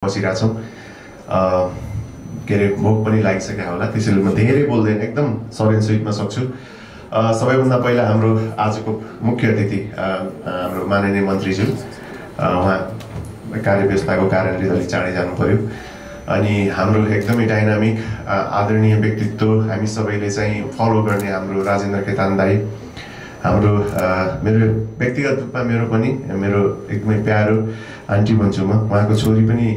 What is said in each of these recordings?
बसिरहेको छौँ। के अरे भोक पनि लागिसक्यो होला, त्यसैले म धेरै बोल्दैन, एकदम सर्ट एन्ड स्विटमा सक्छु। सबैभन्दा पहिला हाम्रो आजको मुख्य अतिथि हाम्रो माननीय मन्त्रीज्यू, उहाँ कार्यव्यवस्थाको कारणले अलि चाँडै जानु पर्यो। अनि हाम्रो एकदमै डाइनामिक आदरणीय व्यक्तित्व, हामी सबैले चाहिँ फलो गर्ने हाम्रो राजेन्द्र खेतान दाई, हाम्रो मेरो व्यक्तिगत रूपमा मेरो एकदमै प्यारो आन्टी भन्छु म। उहाँको छोरी पनि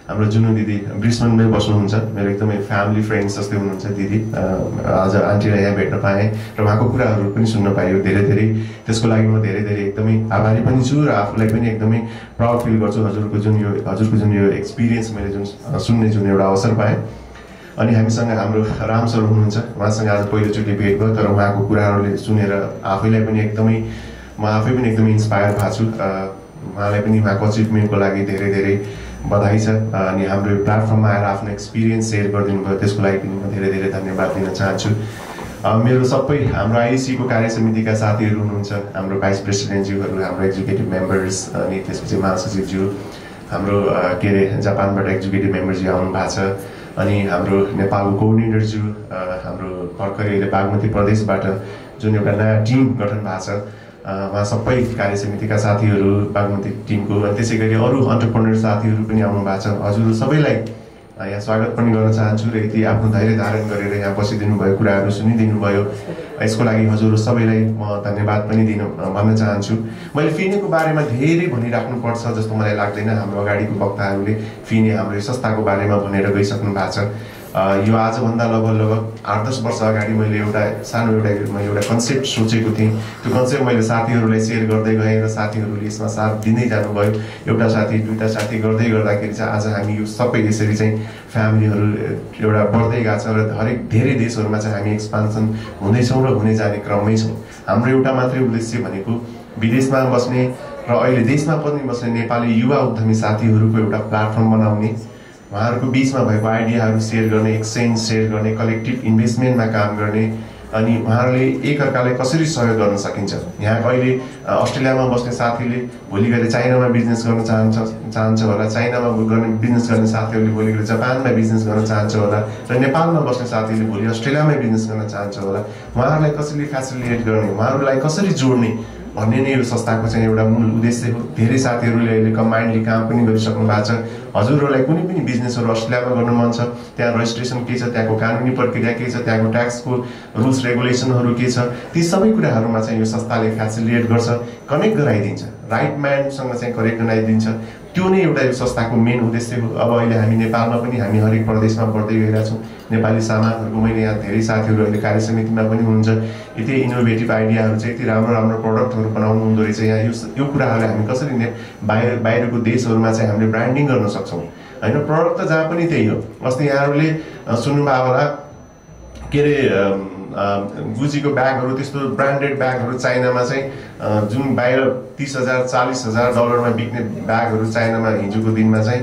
हाम्रो जुनु दिदी ब्रिस्बेनमै बस्नुहुन्छ, मेरो एकदमै फ्यामिली फ्रेन्ड्स जस्तै हुनुहुन्छ दिदी। आज आन्टीलाई यहाँ भेट्न पाएँ र उहाँको कुराहरू पनि सुन्न पायो धेरै धेरै, त्यसको लागि म धेरै धेरै एकदमै आभारी पनि छु र आफूलाई पनि एकदमै प्राउड फिल गर्छु। हजुरको जुन यो एक्सपिरियन्स मैले सुन्ने एउटा अवसर पाएँ। अनि हामीसँग हाम्रो राम सर हुनुहुन्छ, उहाँसँग आज पहिलोचोटि भेट भयो, तर उहाँको कुराहरूले सुनेर म आफै पनि एकदमै इन्सपायर भएको छु। उहाँलाई पनि उहाँको अचिभमेन्टको लागि धेरै धेरै बधाई छ। अनि हाम्रो यो प्लेटफर्ममा आएर आफ्नो एक्सपिरियन्स सेयर गरिदिनु भयो, त्यसको लागि पनि म धेरै धेरै धन्यवाद दिन चाहन्छु। मेरो सबै हाम्रो आइएसीको कार्य समितिका साथीहरू हुनुहुन्छ, हाम्रो भाइस प्रेसिडेन्टज्यूहरू, हाम्रो एक्जिक्युटिभ मेम्बर्स, अनि त्यसपछि महासचिवज्यू, हाम्रो के अरे जापानबाट एक्जिक्युटिभ मेम्बरज्यू आउनु भएको छ, अनि हाम्रो नेपालको कोअर्डिनेटरज्यू, हाम्रो भर्खरै अहिले बागमती प्रदेशबाट जुन एउटा नयाँ टिम गठन भएको छ, उहाँ सबै कार्य समितिका साथीहरू, बागमती टिमको, अनि त्यसै गरी अरू अन्टरप्रेन्योर साथीहरू पनि आउनु भएको छ। हजुर सबैलाई यहाँ स्वागत पनि गर्न चाहन्छु र यति आफ्नो धैर्य धारण गरेर यहाँ बसिदिनु भयो, कुराहरू सुनिदिनु भयो, यसको लागि हजुर सबैलाई म धन्यवाद पनि भन्न चाहन्छु। मैले फिनेको बारेमा धेरै भनिराख्नुपर्छ जस्तो मलाई लाग्दैन। हाम्रो अगाडिको वक्ताहरूले फिने हाम्रो संस्थाको बारेमा भनेर गइसक्नु भएको छ। यो आजभन्दा लगभग 8-10 वर्ष अगाडि मैले एउटा कन्सेप्ट सोचेको थिएँ। त्यो कन्सेप्ट मैले साथीहरूलाई सेयर गर्दै गएँ र साथीहरूले यसमा साथ दिँदै जानुभयो। एउटा साथी, दुईवटा साथी गर्दै गर्दाखेरि चाहिँ आज हामी यो सबै यसरी चाहिँ फ्यामिलीहरू एउटा बढ्दै गएको छ र हरेक धेरै देशहरूमा चाहिँ हामी एक्सपान्सन हुँदैछौँ र हुने जाने क्रममै छौँ। हाम्रो एउटा मात्रै उद्देश्य भनेको विदेशमा बस्ने र अहिले देशमा पनि बस्ने नेपाली युवा उद्यमी साथीहरूको एउटा प्लेटफर्म बनाउने, उहाँहरूको बिचमा भएको आइडियाहरू सेयर गर्ने, एक्सचेन्ज सेयर गर्ने, कलेक्टिभ इन्भेस्टमेन्टमा काम गर्ने, अनि उहाँहरूले एकअर्कालाई कसरी सहयोग गर्न सकिन्छ। यहाँ अहिले अस्ट्रेलियामा बस्ने साथीले भोलि गएर चाइनामा बिजनेस गर्न चाहन्छ होला, चाइनामा बिजनेस गर्ने साथीहरूले भोलि गएर जापानमा बिजनेस गर्न चाहन्छ होला, र नेपालमा बस्ने साथीले भोलि अस्ट्रेलियामै बिजनेस गर्न चाहन्छ होला। उहाँहरूलाई कसरी फेसिलिटेट गर्ने, उहाँहरूलाई कसरी जोड्ने भन्ने नै यो संस्थाको चाहिँ एउटा मूल उद्देश्य हो। धेरै साथीहरूले अहिले कम्बाइन्डली काम पनि गरिसक्नु भएको छ। हजुरहरूलाई कुनै पनि बिजनेसहरू अस्ट्रेलियामा गर्न मन छ, त्यहाँ रजिस्ट्रेसन के छ, त्यहाँको कानुनी प्रक्रिया के छ, त्यहाँको ट्याक्सको रुल्स रेगुलेसनहरू के छ, ती सबै कुराहरूमा चाहिँ यो संस्थाले फेसिलिटेट गर्छ, कनेक्ट गराइदिन्छ, राइट म्यानसँग चाहिँ कनेक्ट गराइदिन्छ। त्यो नै एउटा यो संस्थाको मेन उद्देश्य हो। अब अहिले हामी नेपालमा पनि हामी हरेक प्रदेशमा बढ्दै गइरहेछौँ। नेपाली सामानहरूको मैले यहाँ धेरै साथीहरू अहिले कार्य समितिमा पनि हुनुहुन्छ। यति इनोभेटिभ आइडियाहरू चाहिँ, यति राम्रो प्रडक्टहरू बनाउनु हुँदो रहेछ। यहाँ यो कुराहरूलाई हामी कसरी बाहिरको देशहरूमा चाहिँ हामीले ब्रान्डिङ गर्न सक्छौँ होइन। प्रडक्ट त जहाँ पनि त्यही हो। अस्ति यहाँहरूले सुन्नुभयो होला, के अरे गुचीको ब्यागहरू, त्यस्तो ब्रान्डेड ब्यागहरू चाइनामा चाहिँ जुन बाहिर 30,000 40,000 डलरमा बिक्ने ब्यागहरू चाइनामा हिजोको दिनमा चाहिँ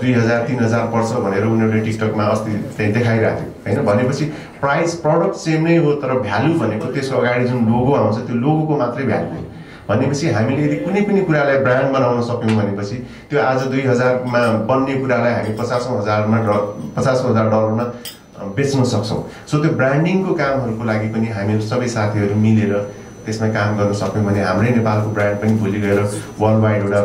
2,000-3,000 पर्छ भनेर उनीहरूले टिकटकमा अस्ति त्यही देखाइरहेको थियो होइन। भनेपछि प्राइस प्रडक्ट सेम नै हो, तर भ्यालु भनेको त्यसको अगाडि जुन लोगो आउँछ त्यो लोगोको मात्रै भ्यालु हो। भनेपछि हामीले यदि कुनै पनि कुरालाई ब्रान्ड बनाउन सक्यौँ भनेपछि त्यो आज 2,000मा बन्ने कुरालाई हामी 50,000 डलरमा बेच्न सक्छौँ। सो त्यो ब्रान्डिङको कामहरूको लागि पनि हामीहरू सबै साथीहरू मिलेर त्यसमा काम गर्न सक्यौँ भने हाम्रै नेपालको ब्रान्ड पनि भोलि गएर वर्ल्ड वाइड एउटा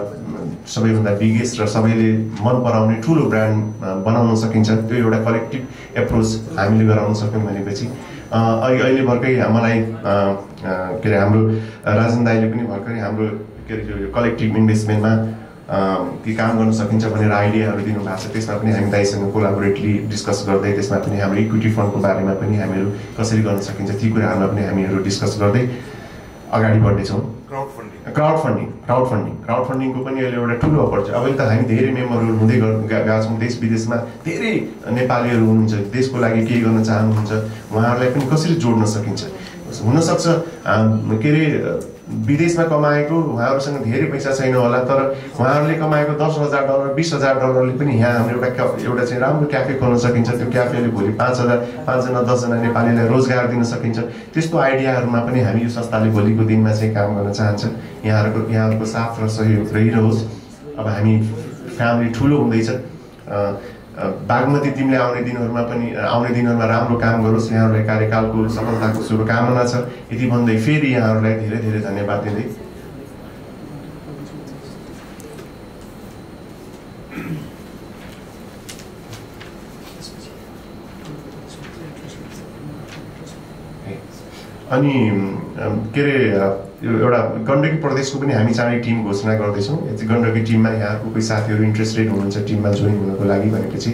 सबैभन्दा बिगेस्ट र सबैले मन पराउने ठुलो ब्रान्ड बनाउन सकिन्छ। त्यो एउटा कलेक्टिभ एप्रोच हामीले गराउन सक्यौँ भनेपछि अहिले भर्खरै मलाई के अरे हाम्रो राजन दाईले पनि भर्खरै हाम्रो के अरे यो कलेक्टिभ इन्भेस्टमेन्टमा के काम गर्न सकिन्छ भनेर आइडियाहरू दिनुभएको छ। त्यसमा पनि हामी दाइसँग कोलाबोरेटली डिस्कस गर्दै, त्यसमा पनि हाम्रो इक्विटी फन्डको बारेमा पनि हामीहरू कसरी गर्न सकिन्छ ती कुराहरूमा पनि हामीहरू डिस्कस गर्दै अगाडि बढ्दैछौँ। क्राउड फन्डिङको पनि अहिले एउटा ठुलो अपर्च्युनिटी। अहिले त हामी धेरै मेम्बरहरू हुँदै गएका छौँ। देश विदेशमा धेरै नेपालीहरू हुनुहुन्छ, देशको लागि केही गर्न चाहनुहुन्छ, उहाँहरूलाई पनि कसरी जोड्न सकिन्छ। हुनसक्छ के अरे विदेशमा कमाएको उहाँहरूसँग धेरै पैसा छैन होला, तर उहाँहरूले कमाएको 10,000 डलर 20,000 डलरले पनि यहाँ हाम्रो एउटा चाहिँ राम्रो क्याफे खोल्न सकिन्छ। त्यो क्याफेले भोलि 5जना 10जना नेपालीलाई रोजगार दिन सकिन्छ। त्यस्तो आइडियाहरूमा पनि हामी यो संस्थाले भोलिको दिनमा चाहिँ काम गर्न चाहन्छ। यहाँहरूको साथ र सहयोग रहिरहोस्। अब हामी फ्यामिली ठुलो हुँदैछ, बागमती टिमले आउने दिनहरूमा राम्रो काम गरोस्, यहाँहरूलाई कार्यकालको सफलताको शुभकामना छ। यति भन्दै फेरि यहाँहरूलाई धेरै धेरै धन्यवाद दिँदै अनि के अरे एउटा गण्डकी प्रदेशको पनि हामी चाँडै टिम घोषणा गर्दैछौँ। गण्डकी टिममा यहाँको कोही साथीहरू इन्ट्रेस्टेड हुनुहुन्छ टिममा जोइन हुनको लागि भनेपछि